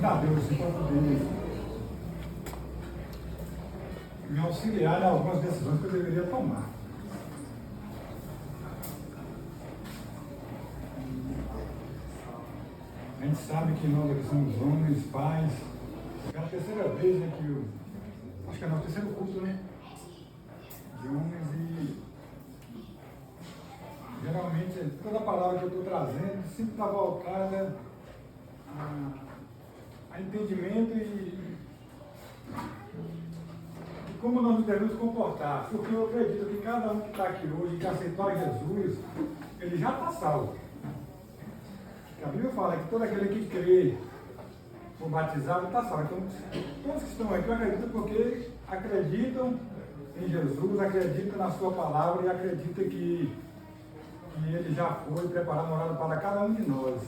pedindo a Deus assim, para poder me auxiliar em algumas decisões que eu deveria tomar. A gente sabe que nós aqui somos homens, pais. É a terceira vez, né, que eu... Acho que é o nosso terceiro culto, né? De homens e... Geralmente, toda a palavra que eu estou trazendo sempre está voltada a entendimento e como nós nos devemos comportar. Porque eu acredito que cada um que está aqui hoje, que aceitou a Jesus, ele já está salvo. A Bíblia fala que todo aquele que crê for batizado está salvo. Então, todos que estão aqui acreditam porque acreditam em Jesus, acreditam na sua palavra e acreditam que ele já foi preparado morada para cada um de nós.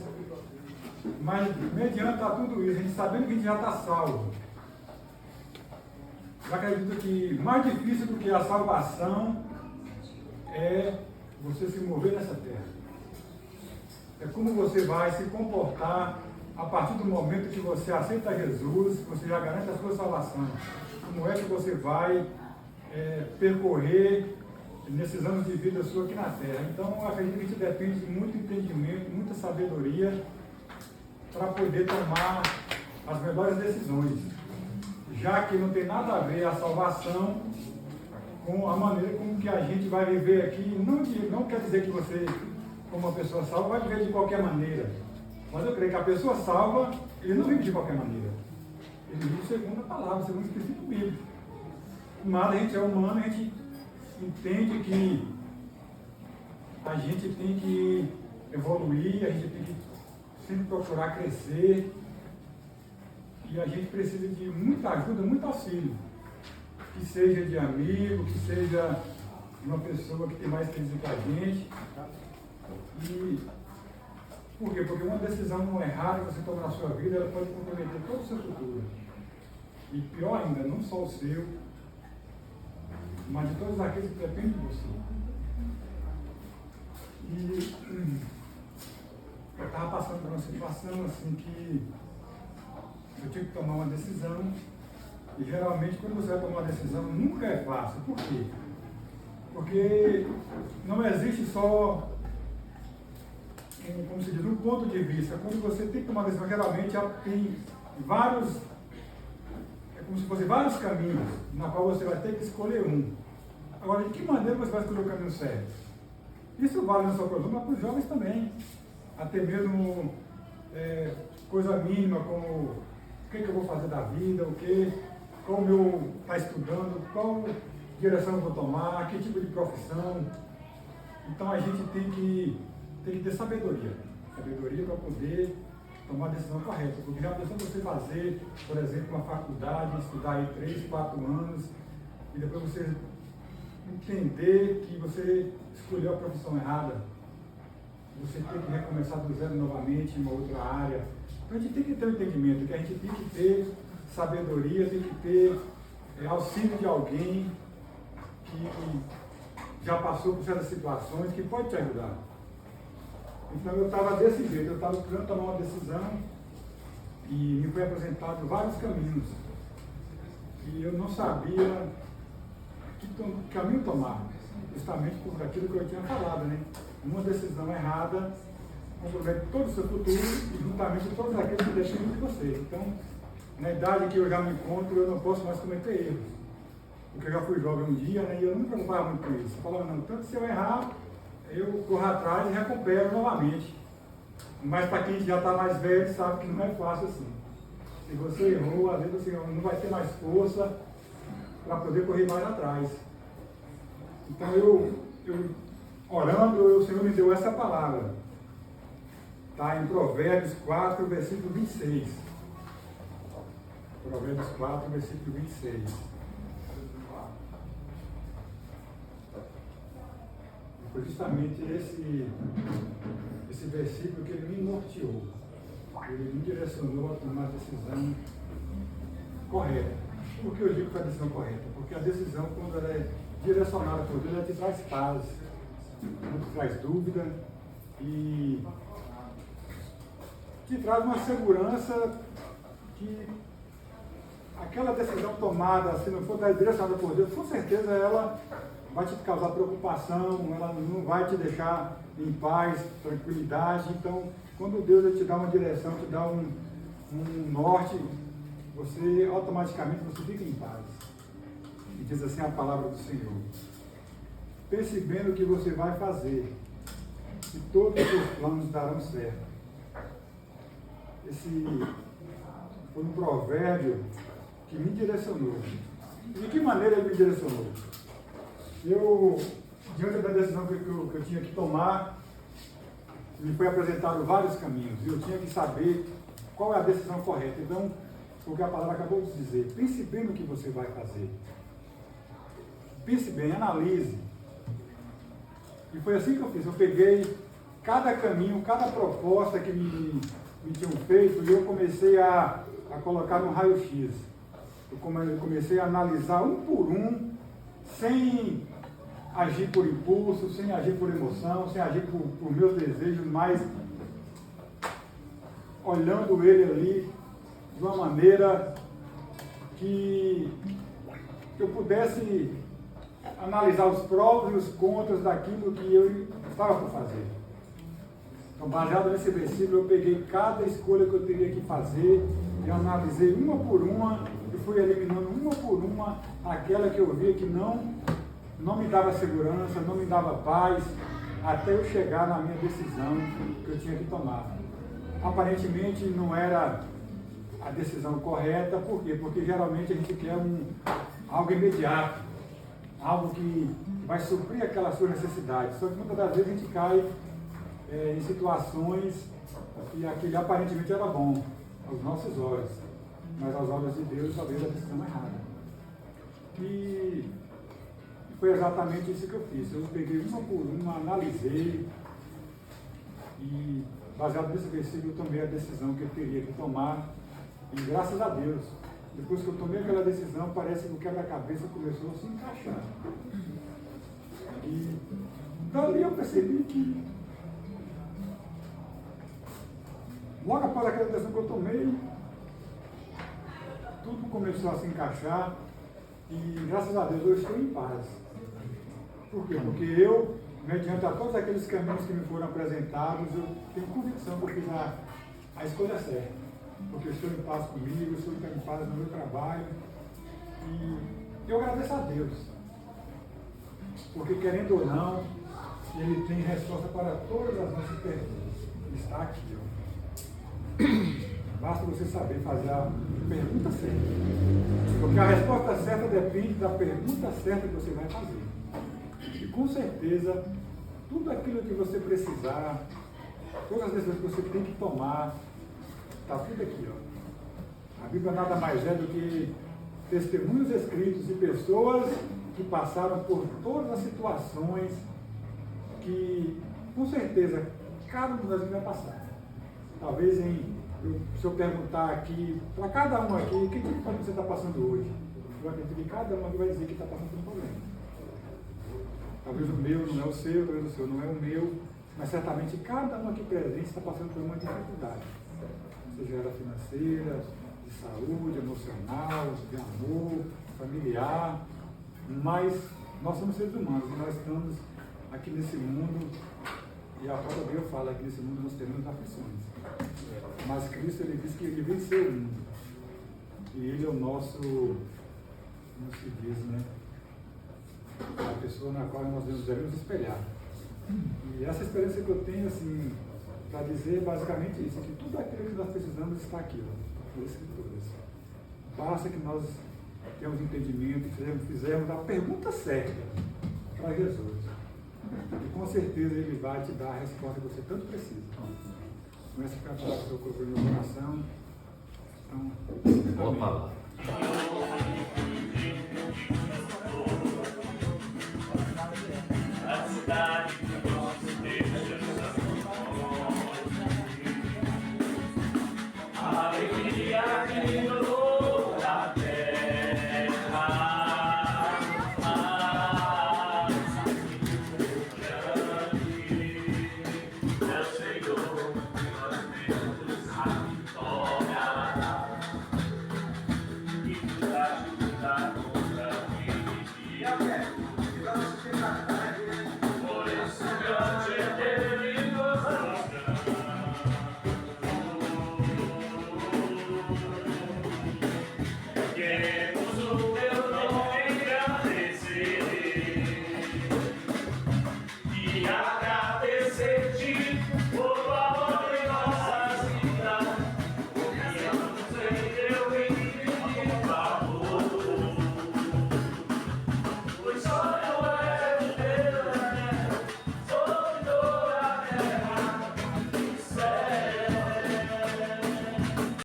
Mas, mediante a tudo isso, a gente sabendo que a gente já está salvo, eu acredito que mais difícil do que a salvação é você se mover nessa terra. É como você vai se comportar a partir do momento que você aceita Jesus, você já garante a sua salvação. Como é que você vai percorrer nesses anos de vida sua aqui na Terra. Então, eu acredito que isso depende de muito entendimento, muita sabedoria para poder tomar as melhores decisões. Já que não tem nada a ver a salvação com a maneira como que a gente vai viver aqui. Não quer dizer que você, como uma pessoa salva, vai viver de qualquer maneira. Mas eu creio que a pessoa salva, ele não vive de qualquer maneira. Ele vive segundo a palavra, segundo o princípio bíblico. Mas a gente é humano, a gente entende que a gente tem que evoluir, a gente tem que sempre procurar crescer e a gente precisa de muita ajuda, muito auxílio, que seja de amigo, que seja de uma pessoa que tem mais experiência que a gente. E por quê? Porque uma decisão errada que você toma na sua vida, ela pode comprometer todo o seu futuro. E pior ainda, não só o seu, mas de todos aqueles que dependem de você. E eu estava passando por uma situação assim que eu tive que tomar uma decisão, e geralmente quando você vai tomar uma decisão nunca é fácil. Por quê? Porque não existe só, como se diz, um ponto de vista. Quando você tem que tomar uma decisão, geralmente tem vários, como se fossem vários caminhos, na qual você vai ter que escolher um. Agora, de que maneira você vai escolher o caminho certo? Isso vale não só para os homens, mas para os jovens também. Até mesmo coisa mínima como o que eu vou fazer da vida, como eu estou estudando, qual direção eu vou tomar, que tipo de profissão. Então a gente tem que ter sabedoria para poder tomar a decisão correta. Porque já pensou você fazer, por exemplo, uma faculdade, estudar aí 3, 4 anos, e depois você entender que você escolheu a profissão errada, você tem que recomeçar do zero novamente em uma outra área. Então a gente tem que ter um entendimento, que a gente tem que ter sabedoria, tem que ter auxílio de alguém que já passou por certas situações, que pode te ajudar. Então eu estava desse jeito, eu estava querendo tomar uma decisão e me foi apresentado vários caminhos. E eu não sabia que caminho tomar, justamente por aquilo que eu tinha falado, né? Uma decisão errada compromete todo o seu futuro e juntamente todos aqueles que dependem de você. Então, na idade que eu já me encontro, eu não posso mais cometer erros. Porque eu já fui jovem um dia, né? E eu não me preocupava muito com isso. Eu falava, não, tanto se eu errar, eu corro atrás e recupero novamente. Mas para quem já está mais velho, sabe que não é fácil assim. Se você errou, às vezes você não vai ter mais força para poder correr mais atrás. Então eu orando, o Senhor me deu essa palavra. Está em Provérbios 4, versículo 26. Provérbios 4, versículo 26. Foi justamente esse versículo que ele me norteou. Ele me direcionou a tomar a decisão correta. Por que eu digo que é a decisão correta? Porque a decisão, quando ela é direcionada por Deus, ela te traz paz, não te traz dúvida e te traz uma segurança que aquela decisão tomada, se não for direcionada por Deus, com certeza ela vai te causar preocupação, ela não vai te deixar em paz, tranquilidade. Então, quando Deus te dá uma direção, te dá um norte, você automaticamente você fica em paz. E diz assim a palavra do Senhor: pense bem no que você vai fazer, e todos os seus planos darão certo. Esse foi um provérbio que me direcionou. E de que maneira ele me direcionou? Eu, diante da decisão que eu tinha que tomar, me foi apresentado vários caminhos, e eu tinha que saber qual é a decisão correta. Então, o que a palavra acabou de dizer: pense bem no que você vai fazer. Pense bem, analise. E foi assim que eu fiz. Eu peguei cada caminho, cada proposta que me tinham feito, e eu comecei a colocar no raio-x. Eu comecei a analisar um por um, sem agir por impulso, sem agir por emoção, sem agir por meus desejos, mas olhando ele ali de uma maneira que eu pudesse analisar os prós e os contras daquilo que eu estava por fazer. Então, baseado nesse versículo, eu peguei cada escolha que eu teria que fazer e analisei uma por uma e fui eliminando uma por uma aquela que eu via que não me dava segurança, não me dava paz, até eu chegar na minha decisão que eu tinha que tomar. Aparentemente não era a decisão correta. Por quê? Porque geralmente a gente quer algo imediato, algo que vai suprir aquela sua necessidade. Só que muitas das vezes a gente cai em situações que aquele aparentemente era bom aos nossos olhos, mas aos olhos de Deus talvez a decisão errada. E foi exatamente isso que eu fiz. Eu peguei uma por uma, analisei, e baseado nesse versículo eu tomei a decisão que eu teria que tomar. E graças a Deus, depois que eu tomei aquela decisão, parece que o quebra-cabeça começou a se encaixar. E dali eu percebi que, logo após aquela decisão que eu tomei, tudo começou a se encaixar. E graças a Deus eu estou em paz. Por quê? Porque eu, mediante a todos aqueles caminhos que me foram apresentados, eu tenho convicção que eu fiz a escolha certa. Porque eu estou em paz comigo, eu estou em paz no meu trabalho. E eu agradeço a Deus. Porque, querendo ou não, Ele tem resposta para todas as nossas perguntas. Ele está aqui, ó. Basta você saber fazer a pergunta certa. Porque a resposta certa depende da pergunta certa que você vai fazer. E com certeza, tudo aquilo que você precisar, todas as decisões que você tem que tomar, está tudo aqui, ó. A Bíblia nada mais é do que testemunhos escritos de pessoas que passaram por todas as situações que, com certeza, cada um de nós vai passar. Talvez se eu perguntar aqui, para cada um aqui, o que você está passando hoje? Eu acredito que cada um aqui vai dizer que está passando por um problema. Talvez o meu não é o seu, talvez o seu não é o meu, mas certamente cada um aqui presente está passando por uma dificuldade. Seja ela financeira, de saúde, emocional, de amor, familiar, mas nós somos seres humanos e nós estamos aqui nesse mundo, e a própria Bíblia fala que nesse mundo nós temos aflições. Mas Cristo, Ele diz que Ele venceu o mundo. E Ele é o nosso, como se diz, né? A pessoa na qual nós devemos espelhar. E essa experiência que eu tenho, assim, para dizer basicamente isso, que tudo aquilo que nós precisamos está aqui, ó, nas Escrituras. Basta que nós tenhamos entendimento, fizermos a pergunta certa para Jesus. E com certeza Ele vai te dar a resposta que você tanto precisa. Começa a falar com o seu corpo no coração. Então, boa palavra.